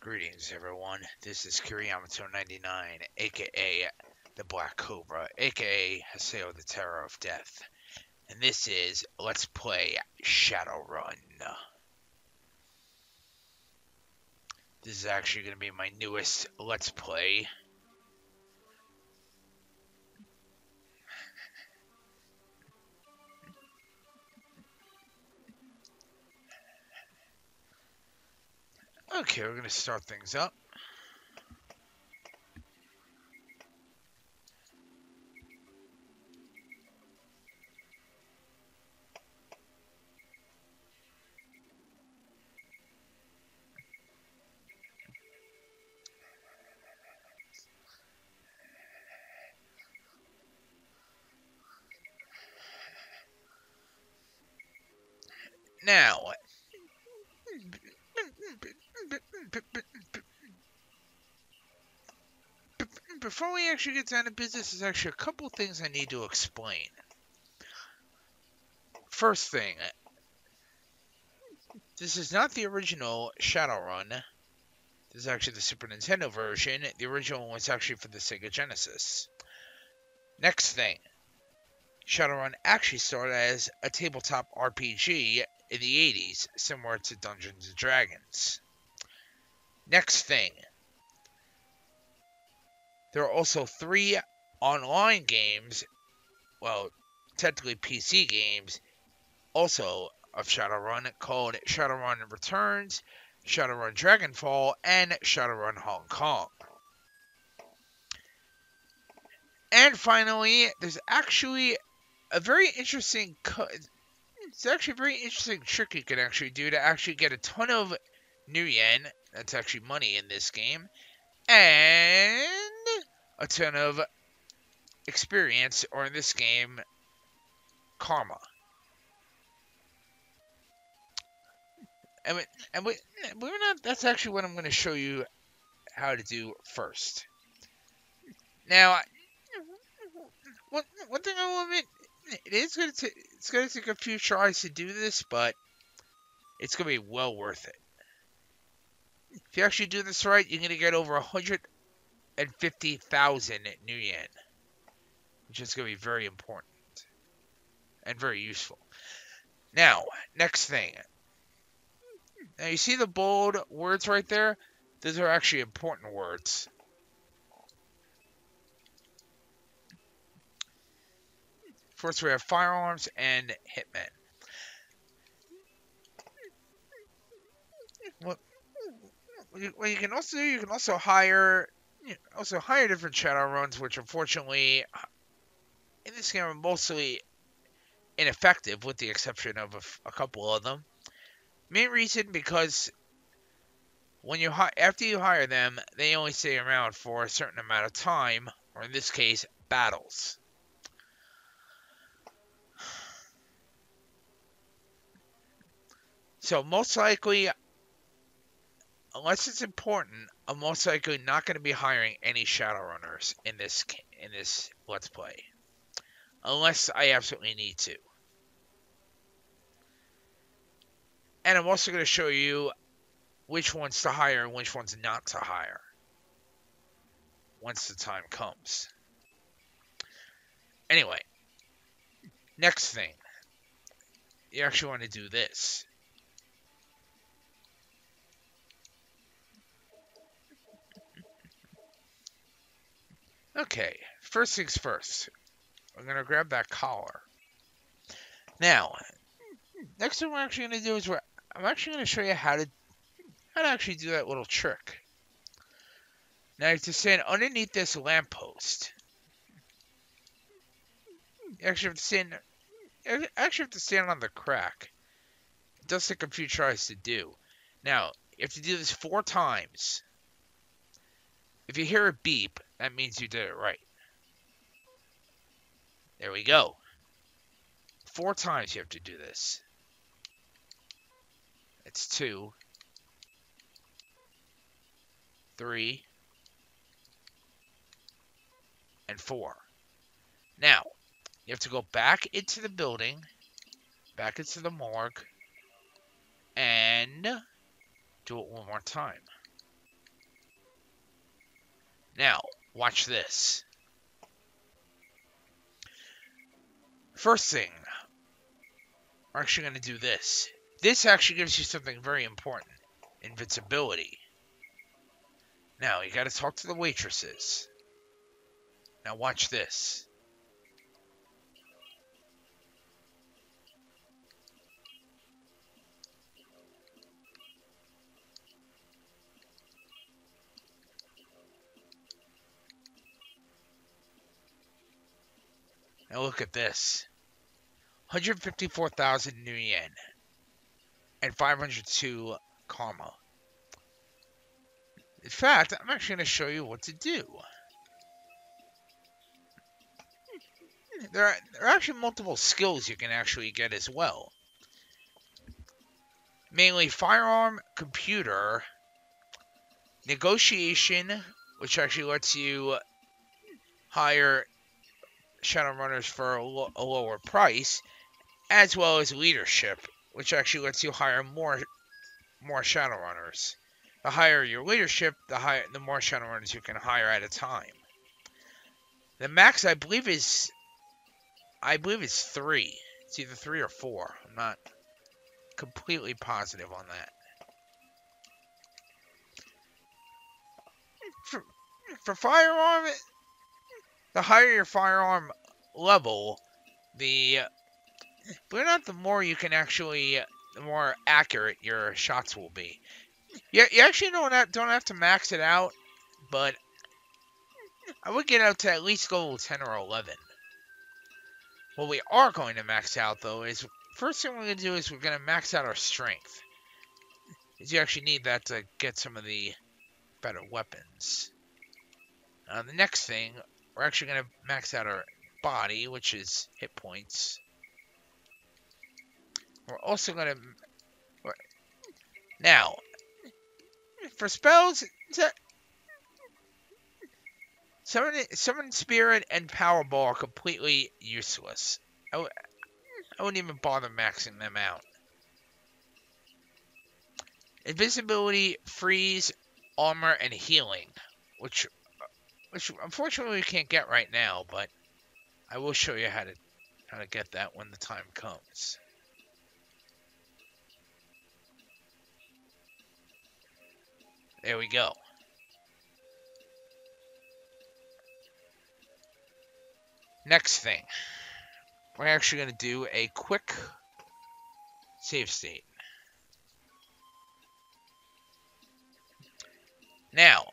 Greetings, everyone. This is Kiriyamato99, aka the Black Cobra, aka Haseo the Terror of Death. And this is Let's Play Shadowrun. This is actually going to be my newest Let's Play. Okay, we're going to start things up. Now, before we actually get down to business, there's actually a couple things I need to explain. First thing, this is not the original Shadowrun. This is actually the Super Nintendo version. The original was actually for the Sega Genesis. Next thing, Shadowrun actually started as a tabletop RPG in the 80s, similar to Dungeons & Dragons. Next thing, there are also 3 online games, well, technically PC games, also of Shadowrun, called Shadowrun Returns, Shadowrun Dragonfall, and Shadowrun Hong Kong. And finally, there's actually a very interesting trick you can actually do to actually get a ton of new yen, that's actually money in this game, and a ton of experience, or in this game, karma. And believe it or not, that's actually what I'm going to show you how to do first. Now, one thing I will admit, it's going to take a few tries to do this, but it's going to be well worth it. If you actually do this right, you're going to get over 150,000 new yen, which is going to be very important and very useful. Now, next thing. Now, you see the bold words right there? Those are actually important words. First, we have firearms and hitmen. What you can also do, you can also hire different Shadowruns, which unfortunately in this game are mostly ineffective, with the exception of a couple of them. Main reason because after you hire them, they only stay around for a certain amount of time, or in this case, battles. So most likely, unless it's important, I'm most likely not going to be hiring any Shadowrunners in this Let's Play, unless I absolutely need to. And I'm also going to show you which ones to hire and which ones not to hire once the time comes. Anyway, next thing, you actually want to do this. Okay, first things first. I'm going to grab that collar. Now, next thing we're actually going to do is I'm actually going to show you how to actually do that little trick. Now you have to stand underneath this lamppost. You actually have to stand on the crack. It does take a few tries to do. Now, you have to do this 4 times. If you hear a beep, that means you did it right. There we go. 4 times you have to do this. It's 2, 3, and 4. Now, you have to go back into the building, back into the morgue, and do it one more time. Now, watch this. First thing, we're actually going to do this. This actually gives you something very important. Invincibility. Now, you got to talk to the waitresses. Now, watch this. Now, look at this. 154,000 new yen. And 502 karma. In fact, I'm actually going to show you what to do. There are actually multiple skills you can actually get as well. Mainly firearm, computer, negotiation, which actually lets you hire Shadowrunners for a lower price, as well as leadership, which actually lets you hire more Shadowrunners. The higher your leadership, the more Shadowrunners you can hire at a time. The max, I believe, is 3. It's either 3 or 4. I'm not completely positive on that. For firearm, the higher your firearm level, believe it or not, the more you can actually, the more accurate your shots will be. You actually don't have to max it out, but I would get out to at least level 10 or 11. What we are going to max out, though, is first thing we're going to do is we're going to max out our strength. Because you actually need that to get some of the better weapons. The next thing, we're actually going to max out our body, which is hit points. We're also going to... Now, for spells, Summon Spirit and Power Ball are completely useless. I wouldn't even bother maxing them out. Invisibility, Freeze, Armor, and Healing, which unfortunately we can't get right now, but I will show you how to get that when the time comes. There we go. Next thing, we're actually going to do a quick save state. Now,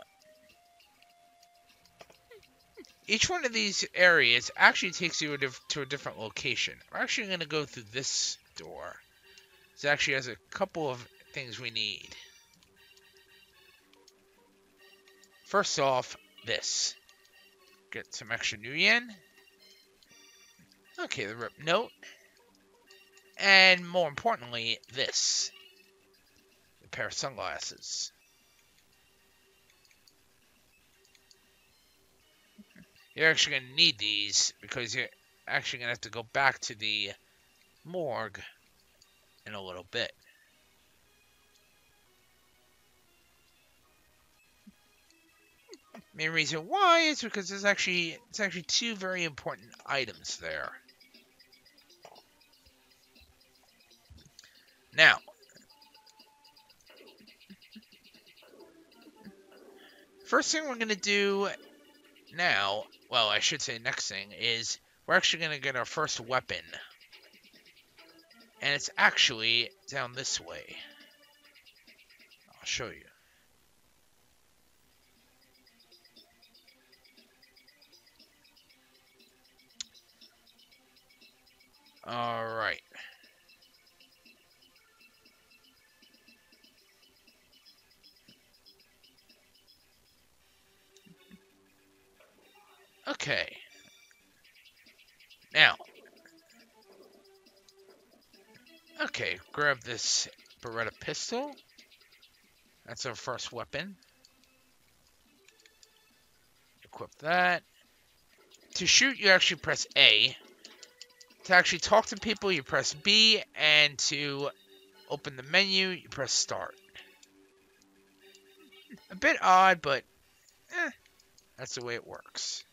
each one of these areas actually takes you to a different location. We're actually going to go through this door. It actually has a couple of things we need. First off, this. Get some extra new yen. Okay, the rip note. And more importantly, this. A pair of sunglasses. You're actually going to need these because you're actually going to have to go back to the morgue in a little bit. Main reason why is because it's actually 2 very important items there. Now, first thing we're going to do now, well, I should say next thing, is we're actually going to get our first weapon. And it's actually down this way. I'll show you. Alright. Okay. Now. Okay, grab this Beretta pistol. That's our first weapon. Equip that. To shoot, you actually press A. To actually talk to people, you press B. And to open the menu, you press Start. A bit odd, but That's the way it works.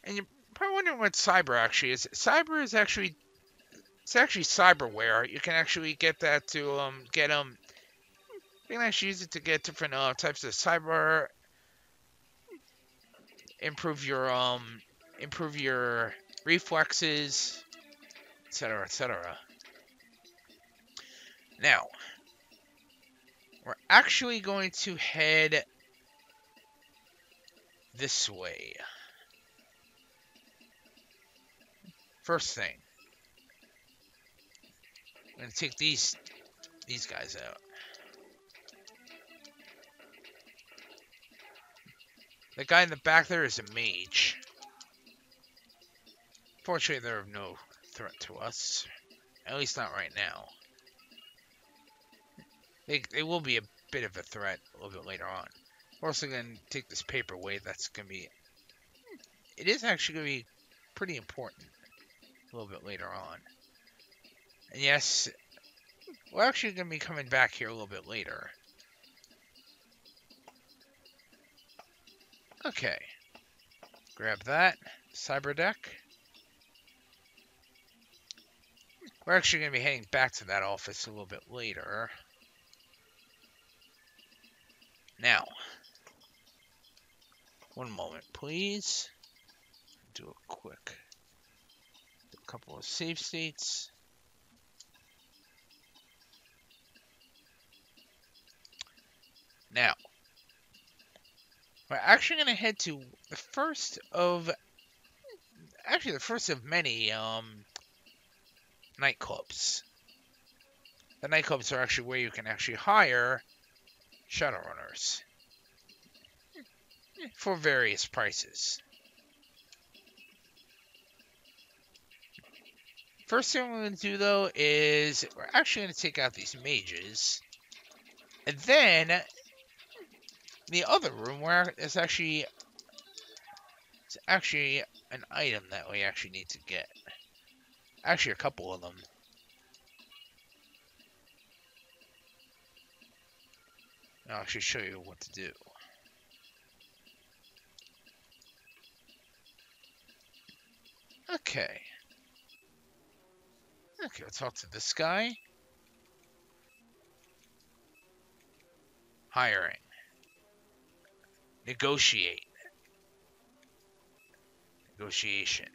And you're probably wondering what cyber actually is. Cyber is actually cyberware. You can actually get that to you can actually use it to get different types of cyber, improve your reflexes, etc., etc. Now, we're actually going to head this way. First thing, I'm going to take these guys out. The guy in the back there is a mage. Fortunately, they're of no threat to us. At least not right now. They will be a bit of a threat a little bit later on. We're also going to take this paperweight. That's going to be... It is actually going to be pretty important a little bit later on. And yes, we're actually going to be coming back here a little bit later. Okay. Grab that. Cyber deck. We're actually going to be heading back to that office a little bit later. Now, one moment, please. Do a couple of save states. Now, we're actually going to head to the first of many nightclubs. The nightclubs are actually where you can actually hire Shadowrunners for various prices. First thing we're going to do, though, is we're actually going to take out these mages. And then, the other room where it's actually an item that we actually need to get. Actually, a couple of them. I'll actually show you what to do. Okay. Okay, let's talk to this guy. Hiring. Negotiate. Negotiation.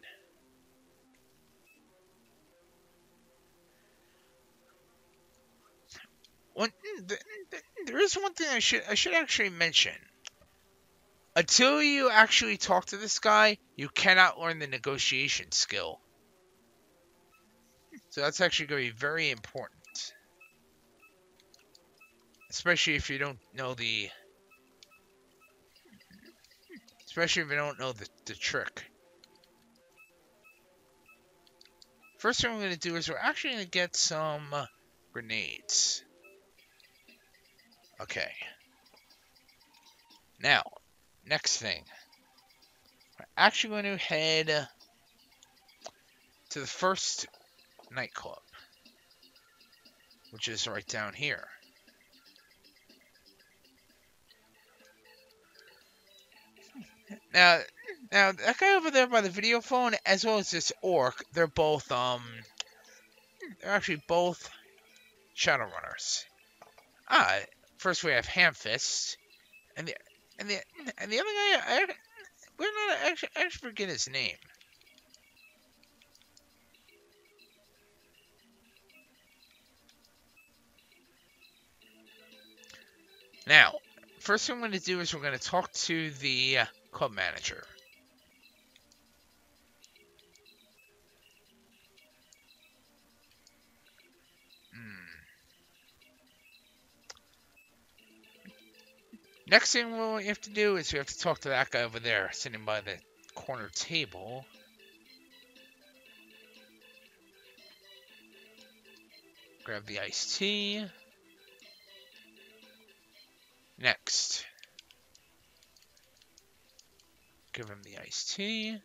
There is one thing I should actually mention. Until you actually talk to this guy, you cannot learn the negotiation skill. So that's actually going to be very important. Especially if you don't know the trick. First thing we're going to do is we're actually going to get some grenades. Okay. Now, next thing. We're actually going to head to the first nightclub, which is right down here. Now that guy over there by the video phone, as well as this orc, they're actually both Shadowrunners. First we have Hamfist, and the other guy, I actually forget his name. Now, first thing I'm going to do is we're going to talk to the club manager. Next thing we have to do is we have to talk to that guy over there, sitting by the corner table. Grab the iced tea. Next. Give him the iced tea.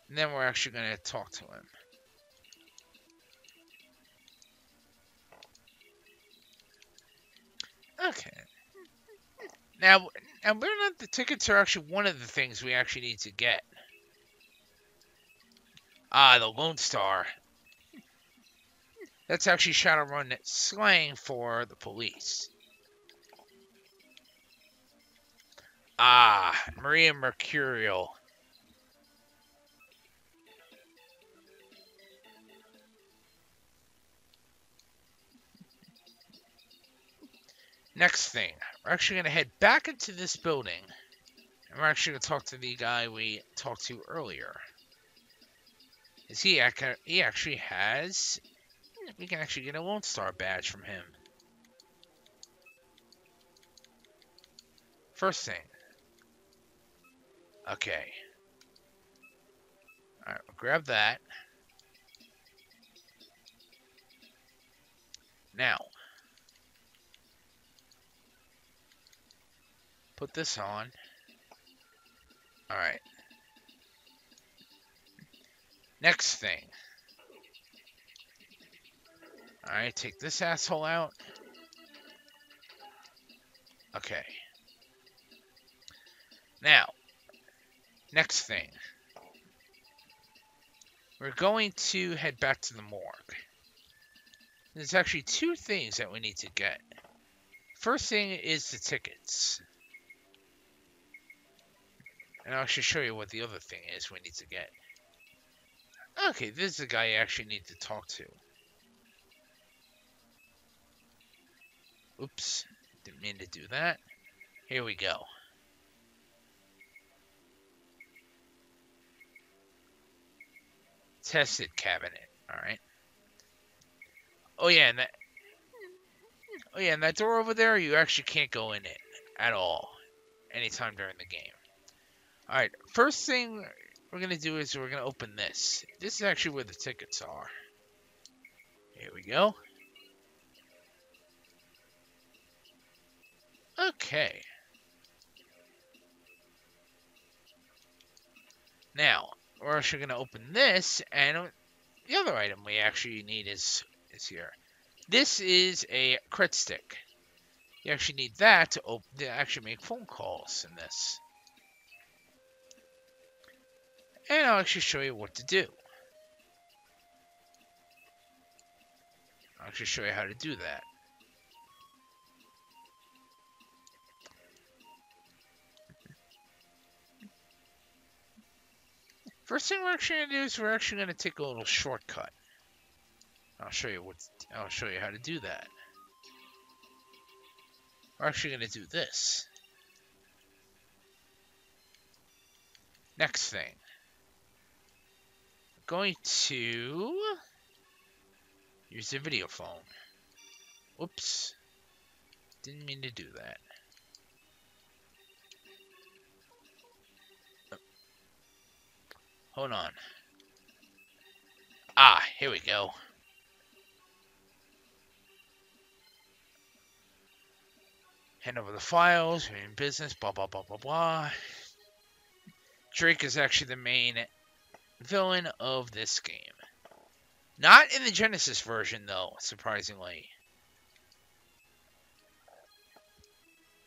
And then we're actually going to talk to him. Now, now, whether or not the tickets are actually one of the things we actually need to get. Ah, the Lone Star. That's actually Shadowrun slang for the police. Ah, Maria Mercurial. Next thing, we're actually going to head back into this building. And we're actually going to talk to the guy we talked to earlier. He actually has... We can actually get a Lone Star badge from him. First thing. Okay. Alright, we'll grab that. Now. Put this on. Alright. Next thing. Alright, take this asshole out. Okay. Now. Next thing. We're going to head back to the morgue. There's actually two things that we need to get. First thing is the tickets. And I'll actually show you what the other thing is we need to get. Okay, this is the guy you actually need to talk to. Oops, didn't mean to do that. Here we go. Tested cabinet, alright. Oh yeah, and that door over there, you actually can't go in it at all. Anytime during the game. Alright, first thing we're going to do is we're going to open this. This is actually where the tickets are. Here we go. Okay. Now, we're actually going to open this, and the other item we actually need is here. This is a crit stick. You actually need that to actually make phone calls in this. And I'll actually show you what to do. I'll actually show you how to do that. First thing we're actually gonna do is we're actually gonna take a little shortcut. I'll show you how to do that. We're actually gonna do this. Next thing. We're going to use the video phone. Whoops. Didn't mean to do that. Hold on. Ah, here we go. Hand over the files, we're in business, blah, blah, blah, blah, blah. Drake is actually the main villain of this game. Not in the Genesis version, though, surprisingly.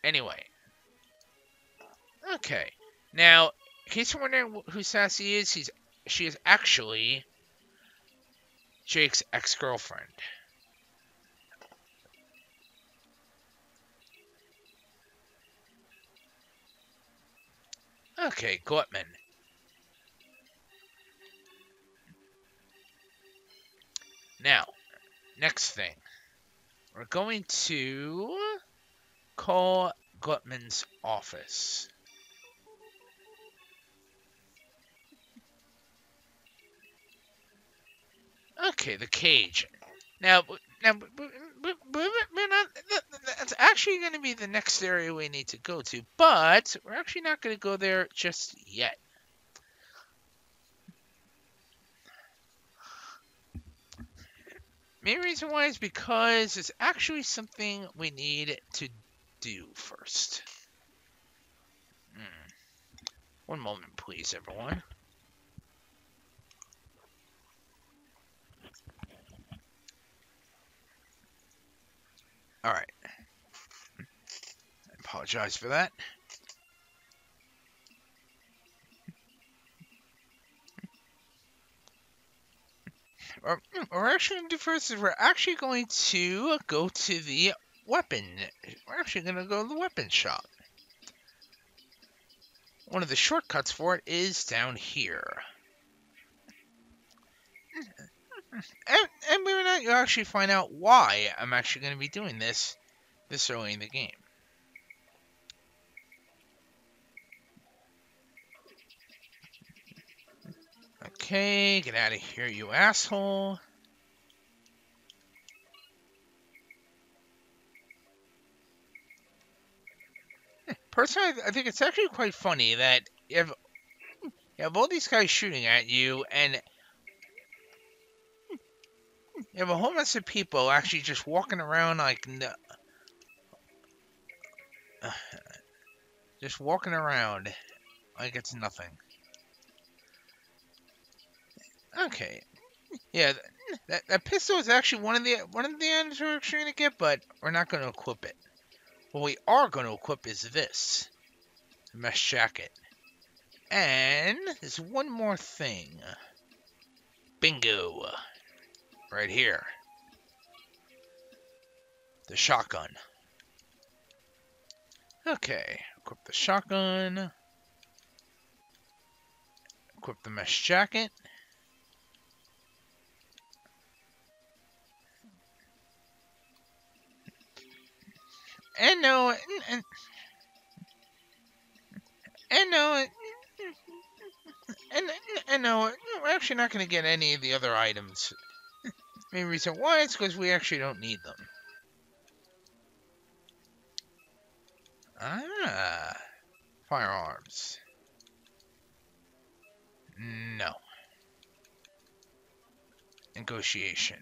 Anyway. Okay. Now, in case you're wondering who Sassy is, she is actually Jake's ex-girlfriend. Okay, Gutman. Now, next thing. We're going to call Gutman's office. Okay, the cage. Now, that's actually going to be the next area we need to go to, but we're actually not going to go there just yet. Main reason why is because it's actually something we need to do first. One moment, please, everyone. Alright. apologize for that. What we're actually going to do first is we're actually going to go to the weapon. We're actually going to go to the weapon shop. One of the shortcuts for it is down here. And we're not going to actually find out why I'm actually going to be doing this early in the game. Okay, get out of here, you asshole. Personally, I think it's actually quite funny that you have all these guys shooting at you, and you have a whole mess of people actually just walking around like... just walking around like it's nothing. Okay. Yeah, that pistol is actually one of the items we're actually going to get, but we're not going to equip it. What we are going to equip is this. The mesh jacket. And there's one more thing. Bingo. Right here. The shotgun. Okay. Equip the shotgun. Equip the mesh jacket. And no, we're actually not going to get any of the other items. Main reason why is because we actually don't need them. Ah, firearms. No. Negotiation.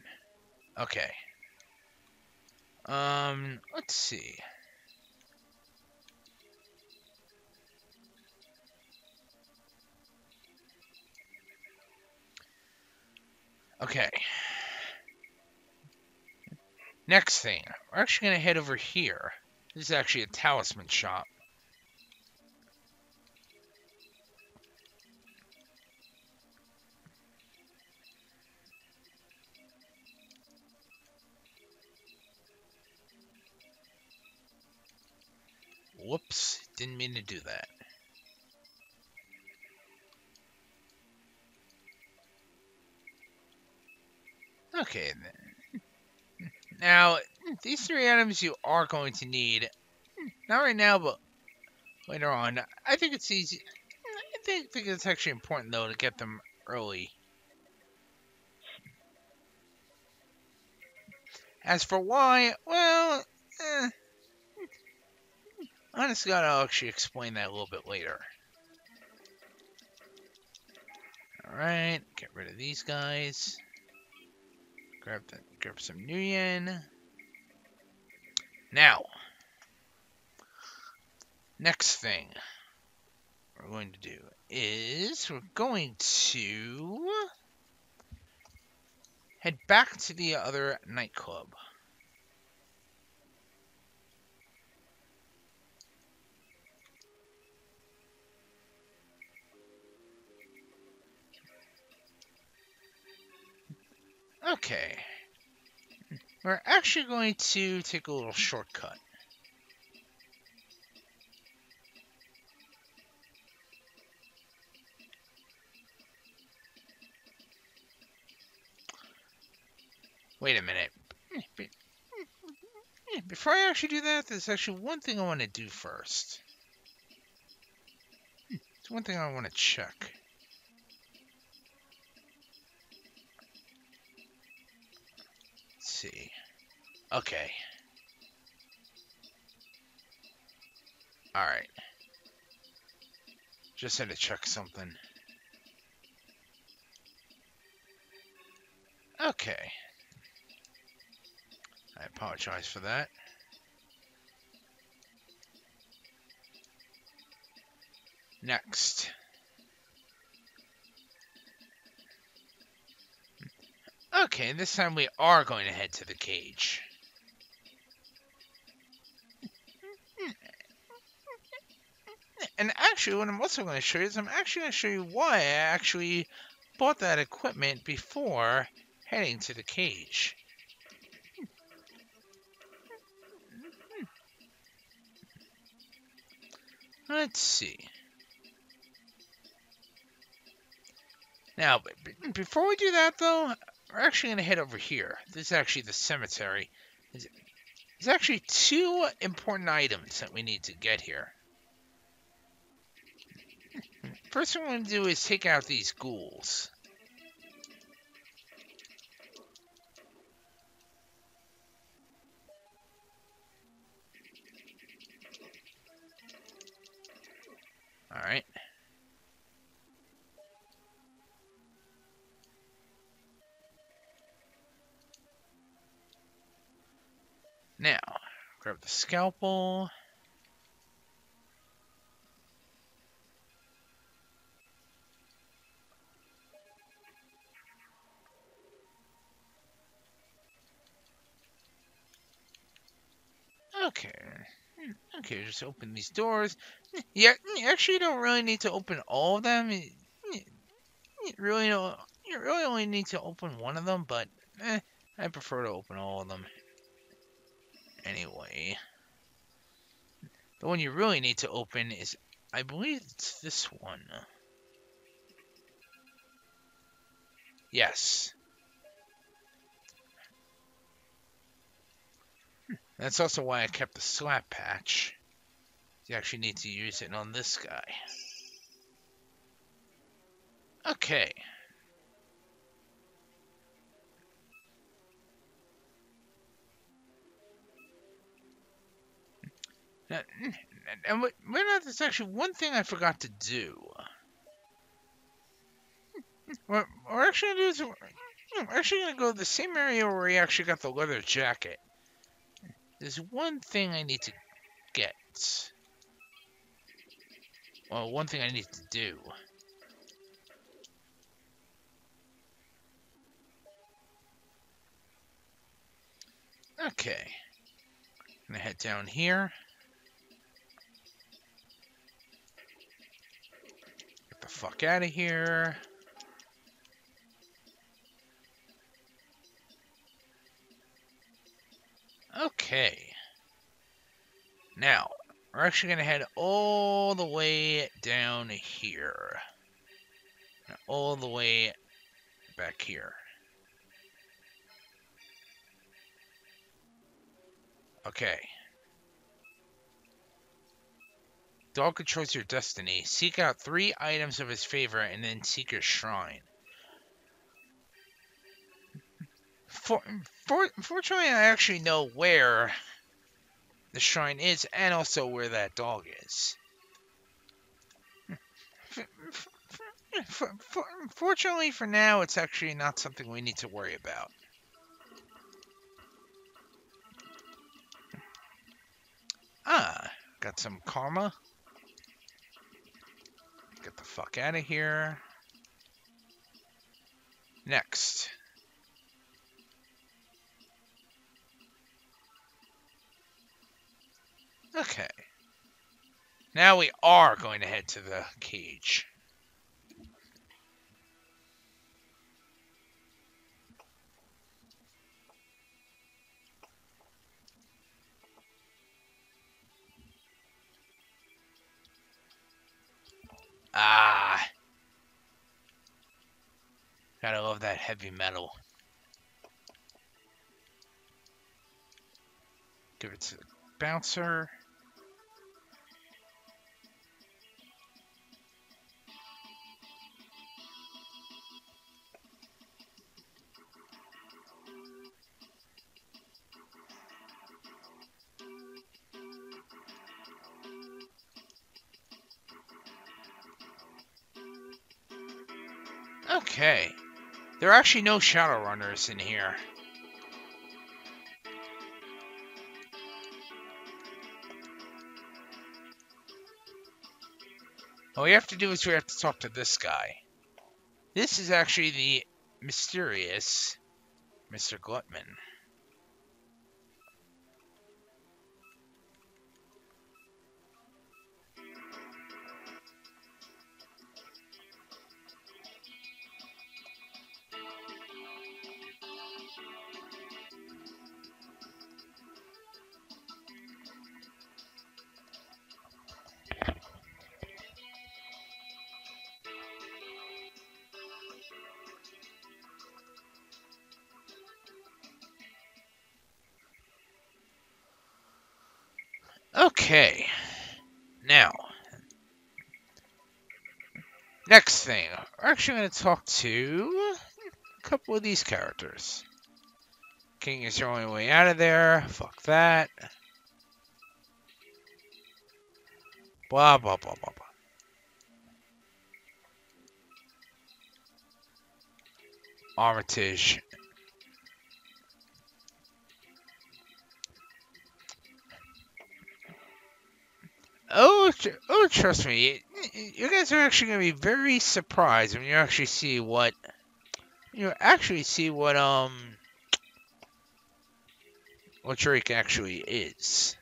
Okay. Let's see. Okay. Next thing, we're actually going to head over here. This is actually a talisman shop. Whoops, didn't mean to do that. Okay, then. Now, these three items you are going to need. Not right now, but later on. I think it's easy. I think it's actually important, though, to get them early. As for why, well, honestly, I'll actually explain that a little bit later. Alright, get rid of these guys. Grab some new yen. Now, next thing we're going to do is we're going to head back to the other nightclub. Okay. We're actually going to take a little shortcut. Wait a minute. Before I actually do that, there's actually one thing I want to do first. There's one thing I want to check. Let's see. Okay. Alright. Just had to check something. Okay. I apologize for that. Next. Okay, this time we are going to head to the cage. And actually, what I'm also going to show you is I'm actually going to show you why I actually bought that equipment before heading to the cage. Let's see. Now, before we do that, though, we're actually going to head over here. This is actually the cemetery. There's actually two important items that we need to get here. First thing we're going to do is take out these ghouls. Alright. Now, grab the scalpel. Okay. Okay, just open these doors. Yeah, actually, you don't really need to open all of them. You really don't. You really only need to open one of them, but I prefer to open all of them. Anyway, the one you really need to open is, I believe it's this one. Yes. That's also why I kept the slap patch. You actually need to use it on this guy. Okay. Now, and there's actually one thing I forgot to do. What we're actually going to do is we're actually going to go to the same area where we actually got the leather jacket. There's one thing I need to get. Well, one thing I need to do. Okay. I'm gonna head down here. Get the fuck out of here. Okay. Now, we're actually gonna head all the way down here. All the way back here. Okay. Dog controls your destiny. Seek out 3 items of his favor and then seek his shrine. Fortunately, I actually know where the shrine is and also where that dog is. Fortunately for now, it's actually not something we need to worry about. Ah, got some karma. Get the fuck out of here. Next. Okay. Now we are going to head to the cage. Ah. Gotta love that heavy metal. Give it to the bouncer. Okay. There are actually no Shadowrunners in here. All we have to do is we have to talk to this guy. This is actually the mysterious Mr. Glutman. Okay. Now, next thing. We're actually going to talk to a couple of these characters. King is your only way out of there. Fuck that. Blah, blah, blah, blah, blah. Armitage. Oh, trust me. You guys are actually going to be very surprised when you actually see what... what Drake actually is.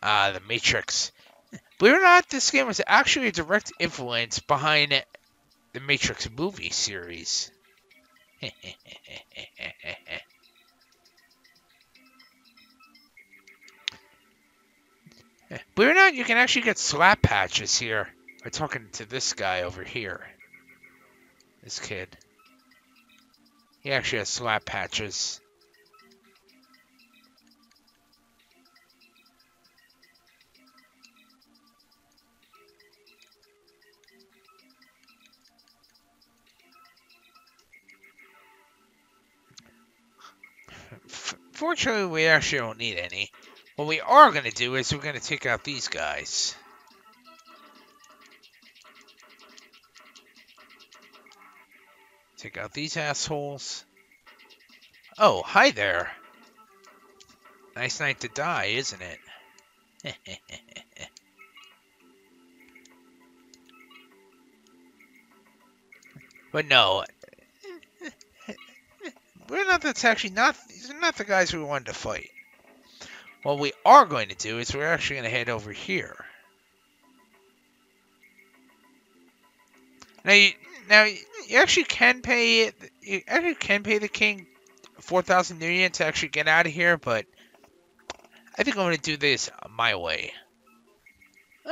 The Matrix. Believe it or not, this game was actually a direct influence behind the Matrix movie series. Believe it or not, you can actually get slap patches here. I'm talking to this guy over here. This kid. He actually has slap patches. Fortunately, we actually don't need any. What we are going to do is we're going to take out these guys. Take out these assholes. Oh, hi there. Nice night to die, isn't it? But no. That's actually not... These are not the guys we wanted to fight. What we are going to do is we're actually going to head over here. Now you actually can pay the king 4,000 nuyen to actually get out of here, but I think I'm going to do this my way.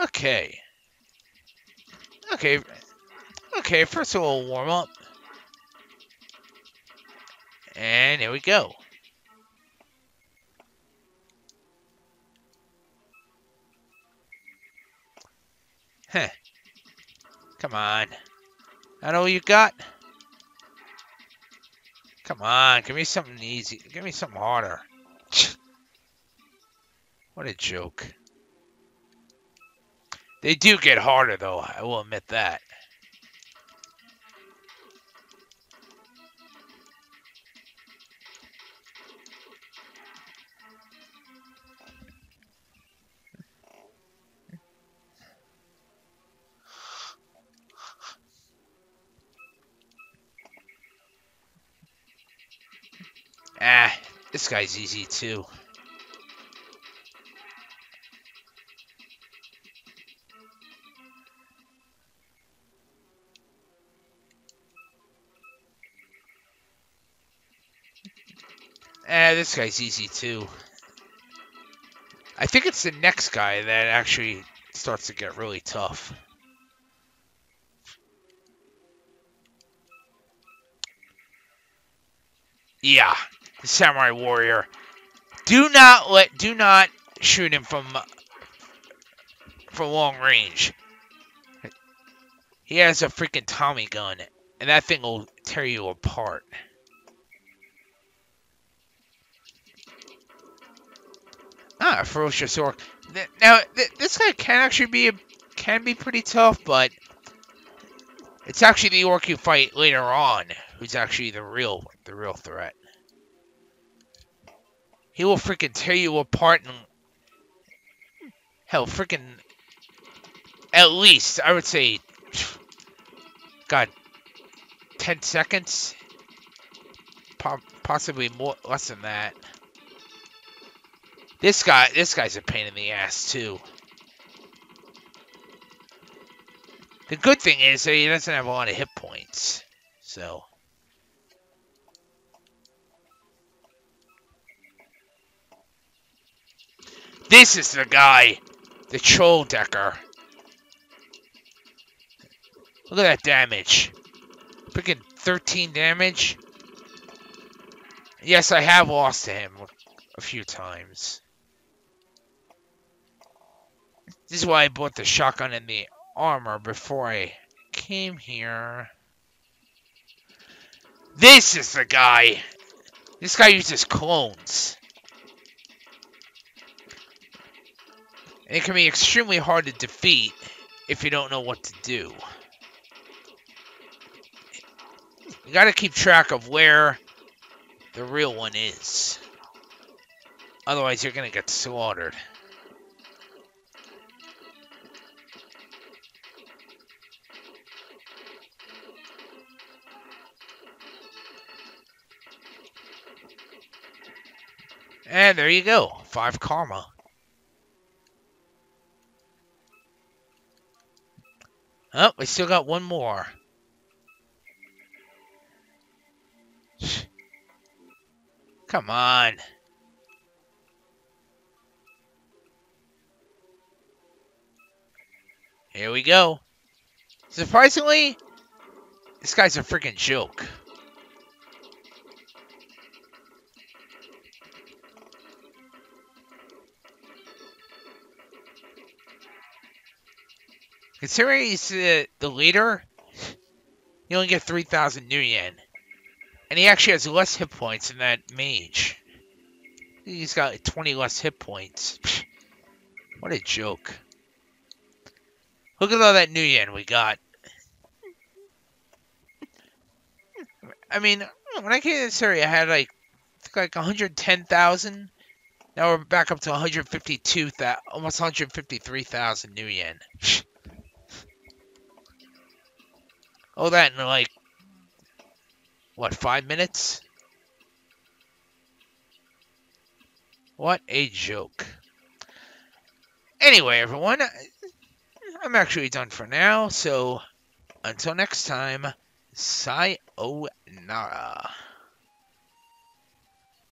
Okay. First a little warm up. And here we go. Huh. Come on. I know what you got. Come on, give me something easy. Give me something harder. What a joke. They do get harder, though. I will admit that. This guy's easy, too. This guy's easy, too. I think it's the next guy that actually starts to get really tough. Yeah, the samurai warrior. Do not shoot him from long range. He has a freaking Tommy gun, and that thing will tear you apart. Ferocious orc. Now, this guy can actually be pretty tough, but it's actually the orc you fight later on who's actually the real threat. He will freaking tear you apart and hell, freaking at least I would say, God, 10 seconds, possibly less than that. This guy's a pain in the ass too. The good thing is that he doesn't have a lot of hit points, so. This is the guy, the troll decker. Look at that damage. Freaking 13 damage. Yes, I have lost to him a few times. This is why I bought the shotgun and the armor before I came here. This is the guy! This guy uses clones. And it can be extremely hard to defeat if you don't know what to do. You gotta keep track of where the real one is. Otherwise, you're gonna get slaughtered. And there you go. 5 karma. Oh, we still got one more. Come on. Here we go. Surprisingly, this guy's a freaking joke. Considering he's the leader, you only get 3,000 new yen. And he actually has less hit points than that mage. He's got 20 less hit points. What a joke. Look at all that new yen we got. I mean, when I came to this area, I had like 110,000. Now we're back up to 152,000, almost 153,000 new yen. Oh, that in like, what, 5 minutes? What a joke. Anyway, everyone, I'm actually done for now, so until next time, sayonara.